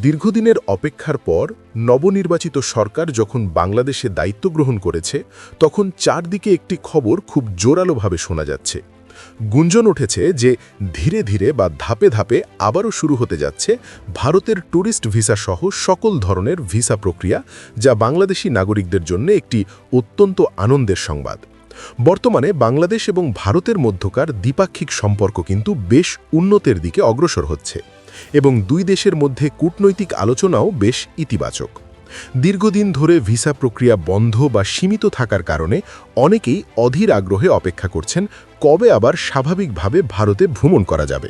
দীর্ঘদিনের অপেক্ষার পর নবনির্বাচিত সরকার যখন বাংলাদেশে দায়িত্ব গ্রহণ করেছে তখন চারদিকে একটি খবর খুব জোরালোভাবে শোনা যাচ্ছে। গুঞ্জন উঠেছে যে ধীরে ধীরে বা ধাপে ধাপে আবারও শুরু হতে যাচ্ছে ভারতের ট্যুরিস্ট ভিসা সহ সকল ধরনের ভিসা প্রক্রিয়া, যা বাংলাদেশি নাগরিকদের জন্য একটি অত্যন্ত আনন্দের সংবাদ। বর্তমানে বাংলাদেশ এবং ভারতের মধ্যকার দ্বিপাক্ষিক সম্পর্ক কিন্তু বেশ উন্নতির দিকে অগ্রসর হচ্ছে এবং দুই দেশের মধ্যে কূটনৈতিক আলোচনাও বেশ ইতিবাচক। দীর্ঘদিন ধরে ভিসা প্রক্রিয়া বন্ধ বা সীমিত থাকার কারণে অনেকেই অধীর আগ্রহে অপেক্ষা করছেন কবে আবার স্বাভাবিকভাবে ভারতে ভ্রমণ করা যাবে।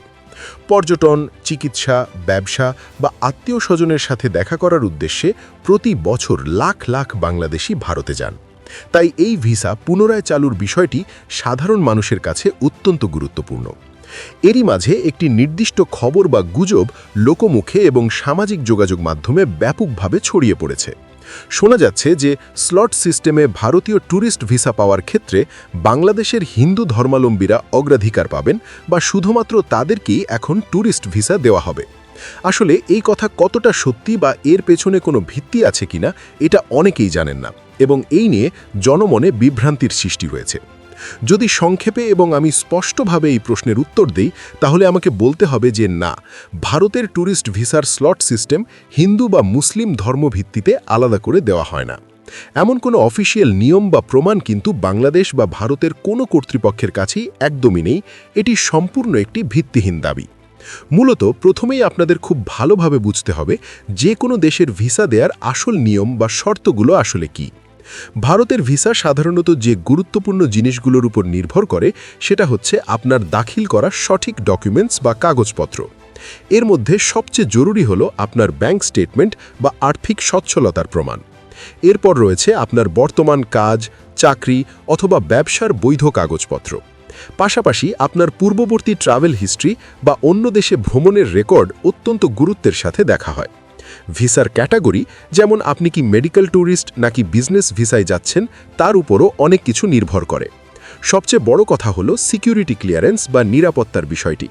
পর্যটন, চিকিৎসা, ব্যবসা বা আত্মীয় স্বজনের সাথে দেখা করার উদ্দেশ্যে প্রতি বছর লাখ লাখ বাংলাদেশি ভারতে যান। তাই এই ভিসা পুনরায় চালুর বিষয়টি সাধারণ মানুষের কাছে অত্যন্ত গুরুত্বপূর্ণ। এরই মাঝে একটি নির্দিষ্ট খবর বা গুজব লোকমুখে এবং সামাজিক যোগাযোগ মাধ্যমে ব্যাপকভাবে ছড়িয়ে পড়েছে। শোনা যাচ্ছে যে স্লট সিস্টেমে ভারতীয় ট্যুরিস্ট ভিসা পাওয়ার ক্ষেত্রে বাংলাদেশের হিন্দু ধর্মাবলম্বীরা অগ্রাধিকার পাবেন বা শুধুমাত্র তাদেরকেই এখন ট্যুরিস্ট ভিসা দেওয়া হবে। আসলে এই কথা কতটা সত্যি বা এর পেছনে কোনো ভিত্তি আছে কিনা এটা অনেকেই জানেন না এবং এই নিয়ে জনমনে বিভ্রান্তির সৃষ্টি হয়েছে। যদি সংক্ষেপে এবং আমি স্পষ্টভাবে এই প্রশ্নের উত্তর দিই, তাহলে আমাকে বলতে হবে যে না, ভারতের ট্যুরিস্ট ভিসার স্লট সিস্টেম হিন্দু বা মুসলিম ধর্মভিত্তিতে আলাদা করে দেওয়া হয় না। এমন কোনো অফিসিয়াল নিয়ম বা প্রমাণ কিন্তু বাংলাদেশ বা ভারতের কোনো কর্তৃপক্ষের কাছেই একদমই নেই। এটি সম্পূর্ণ একটি ভিত্তিহীন দাবি। মূলত প্রথমেই আপনাদের খুব ভালোভাবে বুঝতে হবে যে কোনো দেশের ভিসা দেওয়ার আসল নিয়ম বা শর্তগুলো আসলে কী। ভারতের ভিসা সাধারণত যে গুরুত্বপূর্ণ জিনিসগুলোর উপর নির্ভর করে সেটা হচ্ছে আপনার দাখিল করা সঠিক ডকুমেন্টস বা কাগজপত্র। এর মধ্যে সবচেয়ে জরুরি হলো আপনার ব্যাংক স্টেটমেন্ট বা আর্থিক সচ্ছলতার প্রমাণ। এরপর রয়েছে আপনার বর্তমান কাজ, চাকরি অথবা ব্যবসার বৈধ কাগজপত্র। পাশাপাশি আপনার পূর্ববর্তী ট্রাভেল হিস্ট্রি বা অন্য দেশে ভ্রমণের রেকর্ড অত্যন্ত গুরুত্বের সাথে দেখা হয়। ভিসার ক্যাটাগরি, যেমন আপনি কি মেডিকেল ট্যুরিস্ট নাকি বিজনেস ভিসায় যাচ্ছেন, তার উপরও অনেক কিছু নির্ভর করে। সবচেয়ে বড় কথা হলো সিকিউরিটি ক্লিয়ারেন্স বা নিরাপত্তার বিষয়টি।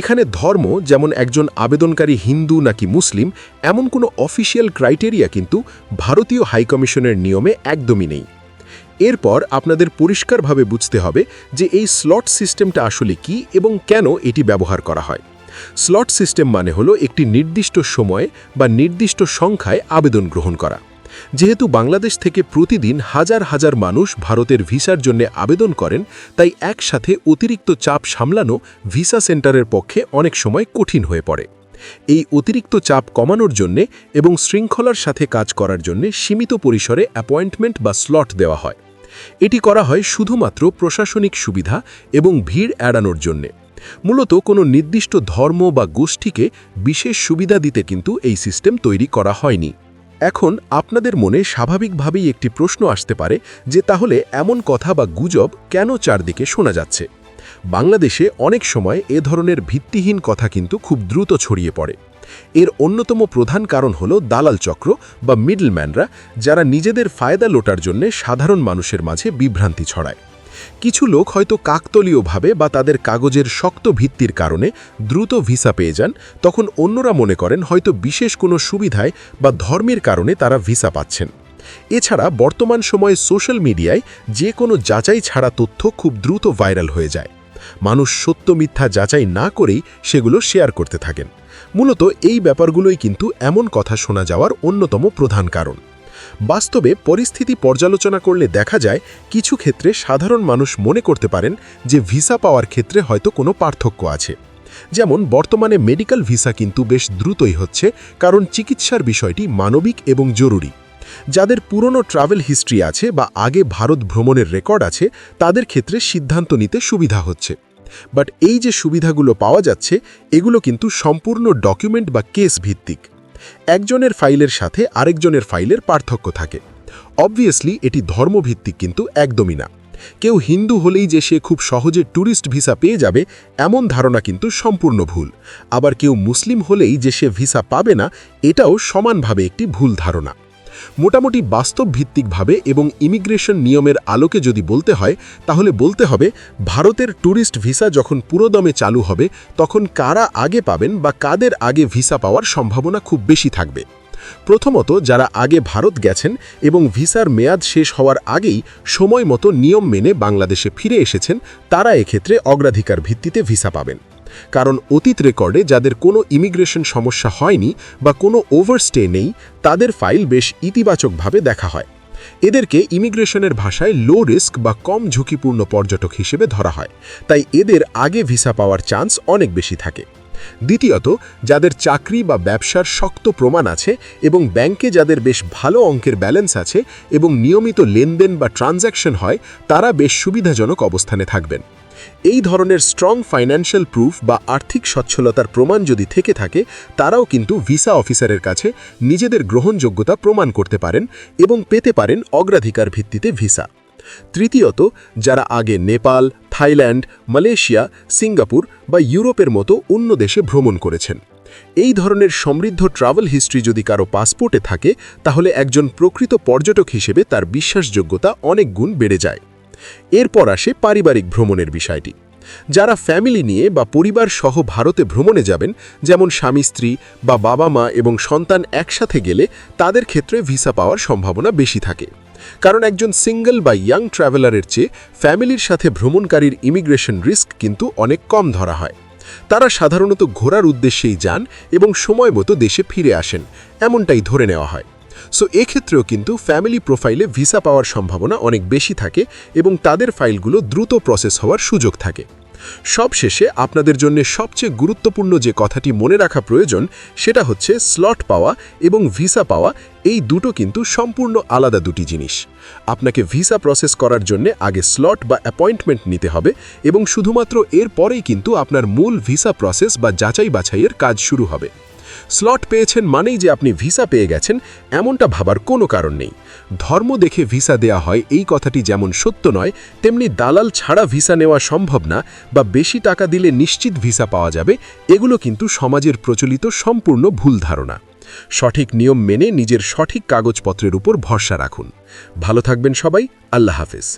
এখানে ধর্ম, যেমন একজন আবেদনকারী হিন্দু নাকি মুসলিম, এমন কোনো অফিসিয়াল ক্রাইটেরিয়া কিন্তু ভারতীয় হাইকমিশনের নিয়মে একদমই নেই। এরপর আপনাদের পরিষ্কারভাবে বুঝতে হবে যে এই স্লট সিস্টেমটা আসলে কি এবং কেন এটি ব্যবহার করা হয়। স্লট সিস্টেম মানে হলো একটি নির্দিষ্ট সময়ে বা নির্দিষ্ট সংখ্যায় আবেদন গ্রহণ করা। যেহেতু বাংলাদেশ থেকে প্রতিদিন হাজার হাজার মানুষ ভারতের ভিসার জন্য আবেদন করেন, তাই একসাথে অতিরিক্ত চাপ সামলানো ভিসা সেন্টারের পক্ষে অনেক সময় কঠিন হয়ে পড়ে। এই অতিরিক্ত চাপ কমানোর জন্যে এবং শৃঙ্খলার সাথে কাজ করার জন্য সীমিত পরিসরে অ্যাপয়েন্টমেন্ট বা স্লট দেওয়া হয়। এটি করা হয় শুধুমাত্র প্রশাসনিক সুবিধা এবং ভিড় এড়ানোর জন্যে। মূলত কোনো নির্দিষ্ট ধর্ম বা গোষ্ঠীকে বিশেষ সুবিধা দিতে কিন্তু এই সিস্টেম তৈরি করা হয়নি। এখন আপনাদের মনে স্বাভাবিকভাবেই একটি প্রশ্ন আসতে পারে যে তাহলে এমন কথা বা গুজব কেন চারদিকে শোনা যাচ্ছে। বাংলাদেশে অনেক সময় এ ধরনের ভিত্তিহীন কথা কিন্তু খুব দ্রুত ছড়িয়ে পড়ে। এর অন্যতম প্রধান কারণ হল দালাল চক্র বা মিডলম্যানরা, যারা নিজেদের ফায়দা লোটার জন্য সাধারণ মানুষের মাঝে বিভ্রান্তি ছড়ায়। কিছু লোক হয়তো কাকতালীয়ভাবে বা তাদের কাগজের শক্ত ভিত্তির কারণে দ্রুত ভিসা পেয়ে যান, তখন অন্যরা মনে করেন হয়তো বিশেষ কোনো সুবিধায় বা ধর্মের কারণে তারা ভিসা পাচ্ছেন। এছাড়া বর্তমান সময়ে সোশ্যাল মিডিয়ায় যে কোনো যাচাই ছাড়া তথ্য খুব দ্রুত ভাইরাল হয়ে যায়। মানুষ সত্য মিথ্যা যাচাই না করেই সেগুলো শেয়ার করতে থাকেন। মূলত এই ব্যাপারগুলোই কিন্তু এমন কথা শোনা যাওয়ার অন্যতম প্রধান কারণ। বাস্তবে পরিস্থিতি পর্যালোচনা করলে দেখা যায় কিছু ক্ষেত্রে সাধারণ মানুষ মনে করতে পারেন যে ভিসা পাওয়ার ক্ষেত্রে হয়তো কোনো পার্থক্য আছে। যেমন বর্তমানে মেডিকেল ভিসা কিন্তু বেশ দ্রুতই হচ্ছে, কারণ চিকিৎসার বিষয়টি মানবিক এবং জরুরি। যাদের পুরনো ট্রাভেল হিস্ট্রি আছে বা আগে ভারত ভ্রমণের রেকর্ড আছে, তাদের ক্ষেত্রে সিদ্ধান্ত নিতে সুবিধা হচ্ছে। বাট এই যে সুবিধাগুলো পাওয়া যাচ্ছে, এগুলো কিন্তু সম্পূর্ণ ডকুমেন্ট বা কেস ভিত্তিক। একজনের ফাইলের সাথে আরেকজনের ফাইলের পার্থক্য থাকে। অবভিয়াসলি এটি ধর্মভিত্তিক কিন্তু একদমই না। কেউ হিন্দু হলেই যে সে খুব সহজে ট্যুরিস্ট ভিসা পেয়ে যাবে, এমন ধারণা কিন্তু সম্পূর্ণ ভুল। আবার কেউ মুসলিম হলেই যে সে ভিসা পাবে না, এটাও সমানভাবে একটি ভুল ধারণা। মোটামুটি বাস্তবভিত্তিকভাবে এবং ইমিগ্রেশন নিয়মের আলোকে যদি বলতে হয় তাহলে বলতে হবে ভারতের ট্যুরিস্ট ভিসা যখন পুরোদমে চালু হবে তখন কারা আগে পাবেন বা কাদের আগে ভিসা পাওয়ার সম্ভাবনা খুব বেশি থাকবে। প্রথমত, যারা আগে ভারত গেছেন এবং ভিসার মেয়াদ শেষ হওয়ার আগেই সময় মতো নিয়ম মেনে বাংলাদেশে ফিরে এসেছেন তারা এক্ষেত্রে অগ্রাধিকার ভিত্তিতে ভিসা পাবেন। কারণ অতীত রেকর্ডে যাদের কোনো ইমিগ্রেশন সমস্যা হয়নি বা কোনো ওভারস্টে নেই তাদের ফাইল বেশ ইতিবাচকভাবে দেখা হয়। এদেরকে ইমিগ্রেশনের ভাষায় লো রিস্ক বা কম ঝুঁকিপূর্ণ পর্যটক হিসেবে ধরা হয়, তাই এদের আগে ভিসা পাওয়ার চান্স অনেক বেশি থাকে। দ্বিতীয়ত, যাদের চাকরি বা ব্যবসার শক্ত প্রমাণ আছে এবং ব্যাংকে যাদের বেশ ভালো অঙ্কের ব্যালেন্স আছে এবং নিয়মিত লেনদেন বা ট্রানজ্যাকশন হয় তারা বেশ সুবিধাজনক অবস্থানে থাকবেন। এই ধরনের স্ট্রং ফাইন্যান্সিয়াল প্রুফ বা আর্থিক সচ্ছলতার প্রমাণ যদি থেকে থাকে তারাও কিন্তু ভিসা অফিসারের কাছে নিজেদের গ্রহণযোগ্যতা প্রমাণ করতে পারেন এবং পেতে পারেন অগ্রাধিকার ভিত্তিতে ভিসা। তৃতীয়ত, যারা আগে নেপাল, থাইল্যান্ড, মালয়েশিয়া, সিঙ্গাপুর বা ইউরোপের মতো অন্য দেশে ভ্রমণ করেছেন। এই ধরনের সমৃদ্ধ ট্রাভেল হিস্ট্রি যদি কারো পাসপোর্টে থাকে তাহলে একজন প্রকৃত পর্যটক হিসেবে তার বিশ্বাসযোগ্যতা অনেক গুণ বেড়ে যায়। এরপর আসে পারিবারিক ভ্রমণের বিষয়টি। যারা ফ্যামিলি নিয়ে বা পরিবার সহ ভারতে ভ্রমণে যাবেন, যেমন স্বামী স্ত্রী বা বাবা মা এবং সন্তান একসাথে গেলে তাদের ক্ষেত্রে ভিসা পাওয়ার সম্ভাবনা বেশি থাকে। কারণ একজন সিঙ্গল বা ইয়াং ট্রাভেলারের চেয়ে ফ্যামিলির সাথে ভ্রমণকারীর ইমিগ্রেশন রিস্ক কিন্তু অনেক কম ধরা হয়। তারা সাধারণত ঘোরার উদ্দেশ্যেই যান এবং সময় মতো দেশে ফিরে আসেন, এমনটাই ধরে নেওয়া হয়। সো এক্ষেত্রেও কিন্তু ফ্যামিলি প্রোফাইলে ভিসা পাওয়ার সম্ভাবনা অনেক বেশি থাকে এবং তাদের ফাইলগুলো দ্রুত প্রসেস হওয়ার সুযোগ থাকে। সবশেষে আপনাদের জন্য সবচেয়ে গুরুত্বপূর্ণ যে কথাটি মনে রাখা প্রয়োজন সেটা হচ্ছে স্লট পাওয়া এবং ভিসা পাওয়া এই দুটো কিন্তু সম্পূর্ণ আলাদা দুটি জিনিস। আপনাকে ভিসা প্রসেস করার জন্য আগে স্লট বা অ্যাপয়েন্টমেন্ট নিতে হবে এবং শুধুমাত্র এর পরেই কিন্তু আপনার মূল ভিসা প্রসেস বা যাচাই বাছাইয়ের কাজ শুরু হবে। স্লট পেয়েছেন মানেই যে আপনি ভিসা পেয়ে গেছেন এমনটা ভাবার কোনো কারণ নেই। ধর্ম দেখে ভিসা দেয়া হয় এই কথাটি যেমন সত্য নয়, তেমনি দালাল ছাড়া ভিসা নেওয়া সম্ভব না বা বেশি টাকা দিলে নিশ্চিত ভিসা পাওয়া যাবে, এগুলো কিন্তু সমাজের প্রচলিত সম্পূর্ণ ভুল ধারণা। সঠিক নিয়ম মেনে নিজের সঠিক কাগজপত্রের উপর ভরসা রাখুন। ভালো থাকবেন সবাই। আল্লাহ হাফেজ।